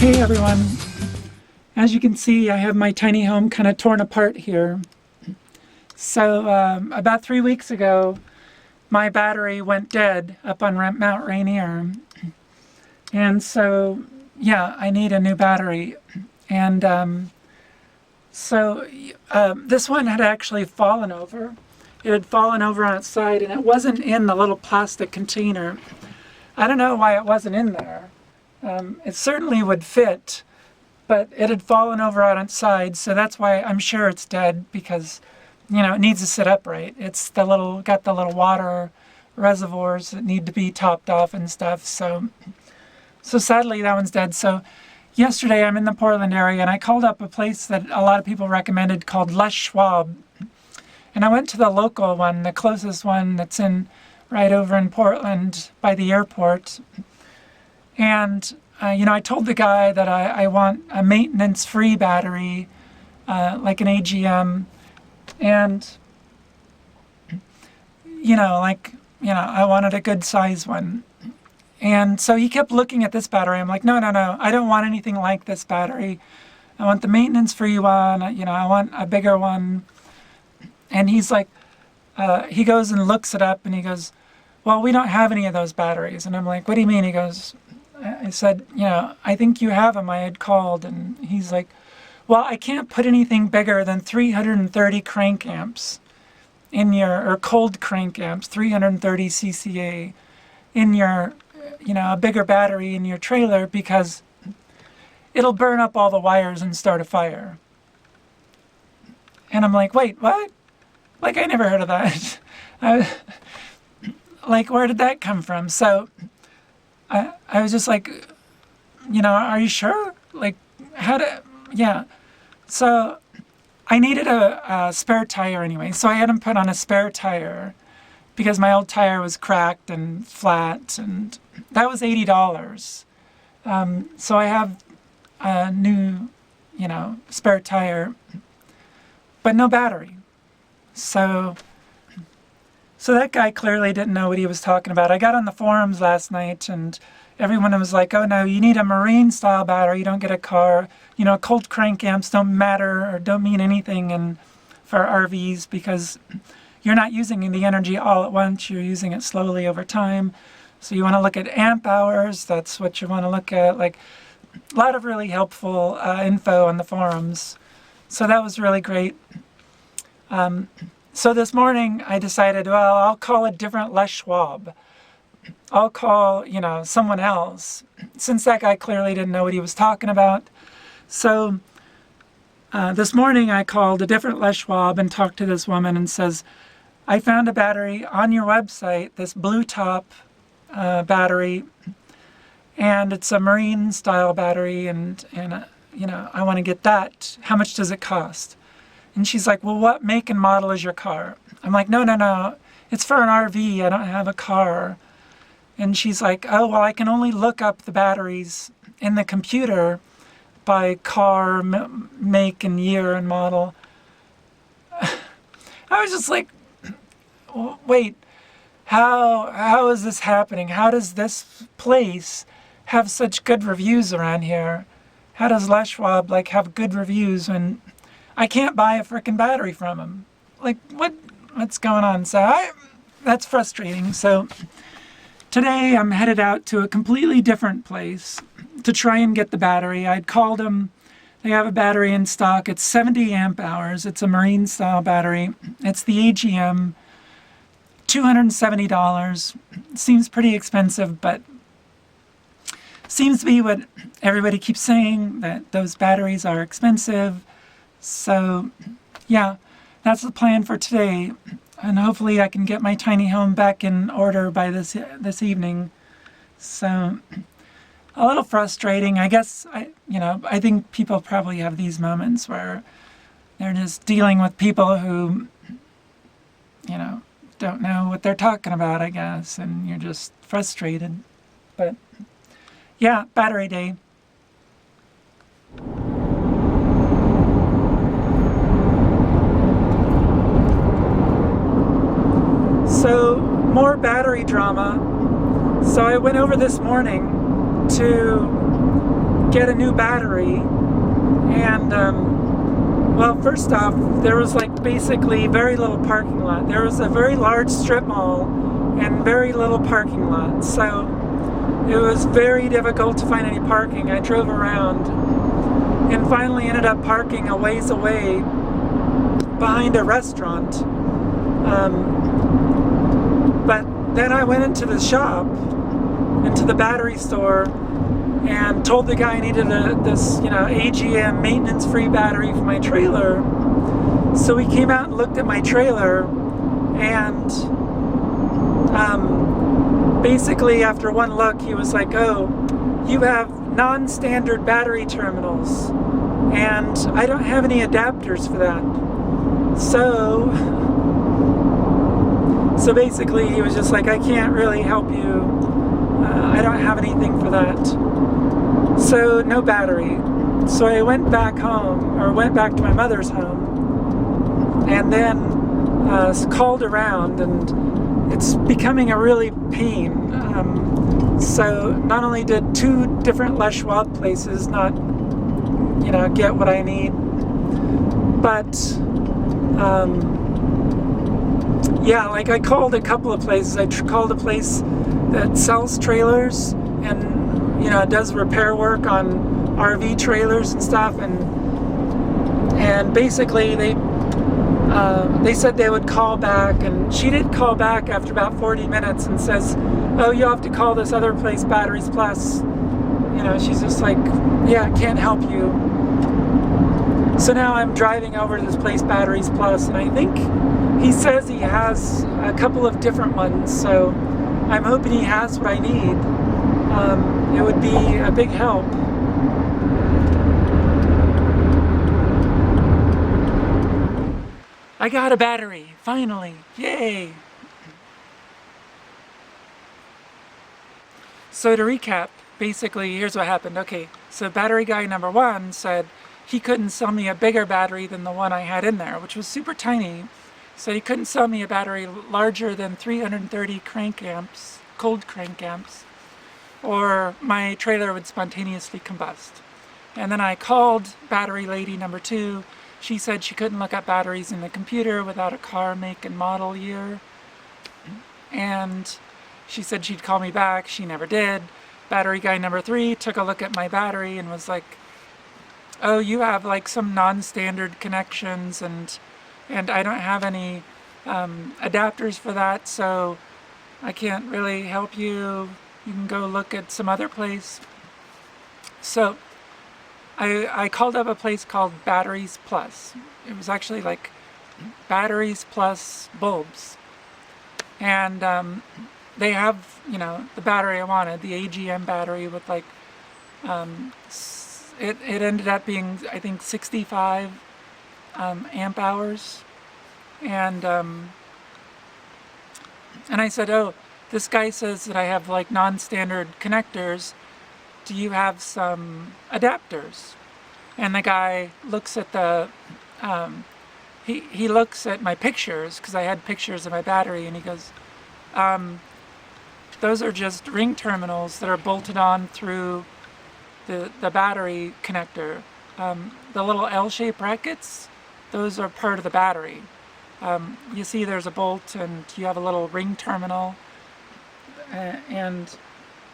Hey everyone, as you can see I have my tiny home kind of torn apart here. So about 3 weeks ago my battery went dead up on Mount Rainier, and so yeah, I need a new battery. And this one had actually fallen over. It had fallen over on its side and it wasn't in the little plastic container. I don't know why it wasn't in there. It certainly would fit, but it had fallen over on its side, so that's why I'm sure it's dead, because, you know, it needs to sit upright. It's got the little water reservoirs that need to be topped off and stuff, so sadly that one's dead. So yesterday I'm in the Portland area and I called up a place that a lot of people recommended called Les Schwab. And I went to the local one, the closest one that's right over in Portland by the airport. And, I told the guy that I want a maintenance-free battery, like an AGM. And, I wanted a good size one. And so he kept looking at this battery. I'm like, no, I don't want anything like this battery. I want the maintenance-free one, I want a bigger one. And he's like, he goes and looks it up and he goes, well, we don't have any of those batteries. And I'm like, what do you mean? He goes, I said, I think you have them. I had called. And he's like, well, I can't put anything bigger than 330 crank amps or cold crank amps, 330 CCA in your, a bigger battery in your trailer, because it'll burn up all the wires and start a fire. And I'm like, wait, what? Like, I never heard of that. Like, where did that come from? So I was just like, are you sure? Like, yeah. So I needed a spare tire anyway. So I had him put on a spare tire because my old tire was cracked and flat, and that was $80. So I have a new, spare tire, but no battery. So that guy clearly didn't know what he was talking about. I got on the forums last night and everyone was like, oh no, you need a marine style battery, you don't get a car. Cold crank amps don't matter or don't mean anything for RVs, because you're not using the energy all at once, you're using it slowly over time. So you want to look at amp hours, that's what you want to look at. Like, a lot of really helpful info on the forums. So that was really great. So this morning I decided, well, I'll call a different Les Schwab. I'll call, someone else, since that guy clearly didn't know what he was talking about. So this morning I called a different Les Schwab and talked to this woman and says, I found a battery on your website, this blue top battery, and it's a marine style battery, and I want to get that. How much does it cost? And she's like, well, what make and model is your car? I'm like, no, it's for an RV, I don't have a car. And she's like, oh, well, I can only look up the batteries in the computer by car, make and year and model. I was just like, wait, how is this happening? How does this place have such good reviews around here? How does Les Schwab have good reviews when I can't buy a frickin' battery from him? Like, what's going on? So that's frustrating. So today I'm headed out to a completely different place to try and get the battery. I'd called them. They have a battery in stock. It's 70 amp hours. It's a marine style battery. It's the AGM. $270. Seems pretty expensive, but seems to be what everybody keeps saying, that those batteries are expensive. So yeah, that's the plan for today, and hopefully I can get my tiny home back in order by this evening. So a little frustrating, I guess. I think people probably have these moments where they're just dealing with people who don't know what they're talking about, I guess, and you're just frustrated. But yeah, battery day. So, more battery drama. So I went over this morning to get a new battery. And well, first off, there was like basically very little parking lot. There was a very large strip mall and very little parking lot, so it was very difficult to find any parking. I drove around and finally ended up parking a ways away behind a restaurant. But then I went into the shop, into the battery store, and told the guy I needed this, AGM maintenance-free battery for my trailer. So he came out and looked at my trailer, and basically after one look, he was like, "Oh, you have non-standard battery terminals, and I don't have any adapters for that." So basically he was just like, "I can't really help you. I don't have anything for that." So no battery. So I went back home, or went back to my mother's home, and then called around, and it's becoming a really pain. So not only did 2 different Les Schwab places not, get what I need, but yeah, like I called a couple of places. I called a place that sells trailers and does repair work on RV trailers and stuff, and basically they said they would call back, and she did call back after about 40 minutes and says, "Oh, you'll have to call this other place, Batteries Plus." She's just like, "Yeah, I can't help you." So now I'm driving over to this place, Batteries Plus, and I think he says he has a couple of different ones, so I'm hoping he has what I need. It would be a big help. I got a battery, finally, yay! So to recap, basically here's what happened. Okay, so battery guy number 1 said he couldn't sell me a bigger battery than the one I had in there, which was super tiny. So he couldn't sell me a battery larger than 330 crank amps, cold crank amps, or my trailer would spontaneously combust. And then I called battery lady number 2. She said she couldn't look up batteries in the computer without a car make and model year. And she said she'd call me back. She never did. Battery guy number 3 took a look at my battery and was like, "Oh, you have like some non-standard connections, and I don't have any adapters for that, so I can't really help you. You can go look at some other place." So I called up a place called Batteries Plus. It was actually like Batteries Plus bulbs. And they have, the battery I wanted, the AGM battery with like, it ended up being, I think, 65 amp hours. And I said, "Oh, this guy says that I have like non-standard connectors. Do you have some adapters?" And the guy looks at the, he looks at my pictures, because I had pictures of my battery, and he goes, "Those are just ring terminals that are bolted on through the battery connector. The little L-shaped brackets, those are part of the battery. You see there's a bolt, and you have a little ring terminal, and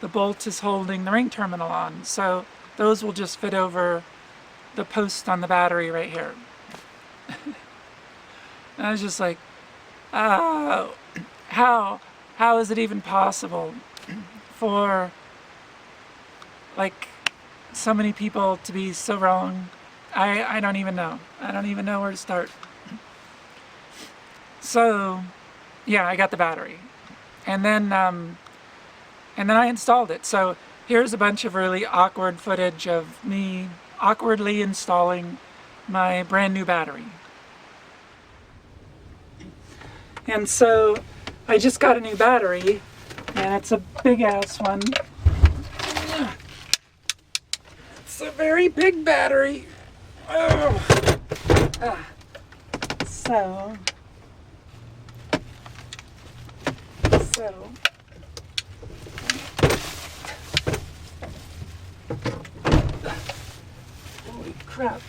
the bolt is holding the ring terminal on. So those will just fit over the post on the battery right here." And I was just like, "Oh, how is it even possible for like so many people to be so wrong?" I don't even know. I don't even know where to start. So yeah, I got the battery, and then I installed it. So here's a bunch of really awkward footage of me awkwardly installing my brand new battery. And so I just got a new battery, and it's a big ass one. It's a very big battery. Oh. So Holy crap.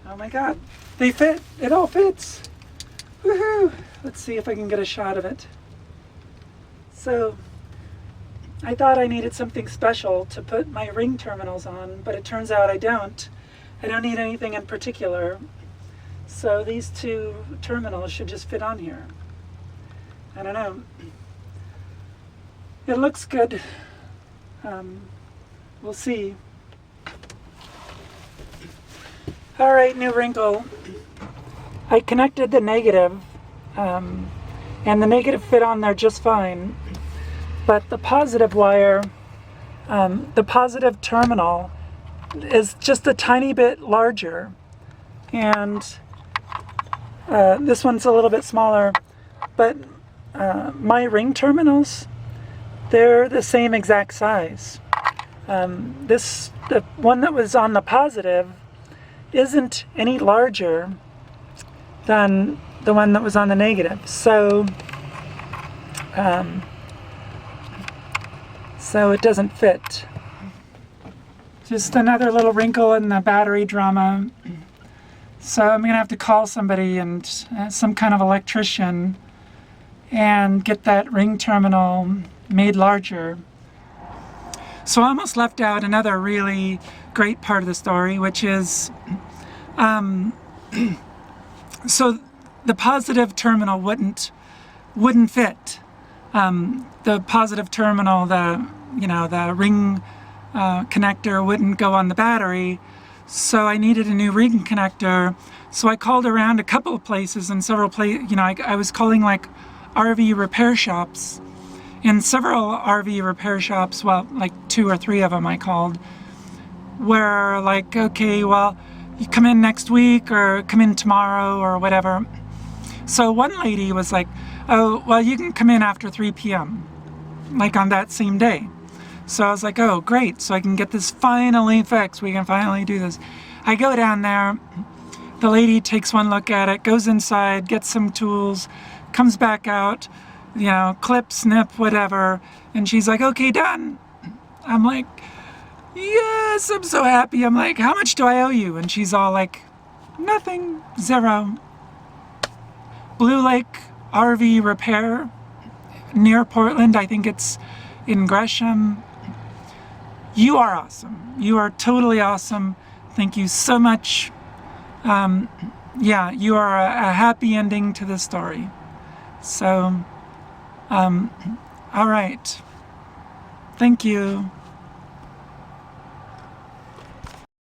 Oh my god. They fit. It all fits. Woohoo! Let's see if I can get a shot of it. So, I thought I needed something special to put my ring terminals on, but it turns out I don't. I don't need anything in particular. So these two terminals should just fit on here. I don't know. It looks good. We'll see. Alright, new wrinkle. I connected the negative, and the negative fit on there just fine. But the positive wire, the positive terminal is just a tiny bit larger. And this one's a little bit smaller. But my ring terminals, they're the same exact size. The one that was on the positive isn't any larger than the one that was on the negative. So it doesn't fit. Just another little wrinkle in the battery drama. So I'm gonna have to call somebody and some kind of electrician and get that ring terminal made larger. So I almost left out another really great part of the story, which is so the positive terminal wouldn't fit. The positive terminal, the ring connector wouldn't go on the battery, so I needed a new ring connector. So I called around a couple of places and several places. I was calling like RV repair shops. In several RV repair shops, well, like 2 or 3 of them I called, where like, okay, well, you come in next week or come in tomorrow or whatever. So one lady was like, oh, well, you can come in after 3 p.m., like on that same day. So I was like, oh, great, so I can get this finally fixed. We can finally do this. I go down there, the lady takes one look at it, goes inside, gets some tools, comes back out, clip, snip, whatever, and she's like, okay, done. I'm like, yes, I'm so happy. I'm like, how much do I owe you? And she's all like, nothing, 0. Blue Lake RV Repair near Portland. I think it's in Gresham. You are awesome. You are totally awesome. Thank you so much. Yeah, you are a happy ending to the story. So, all right. Thank you.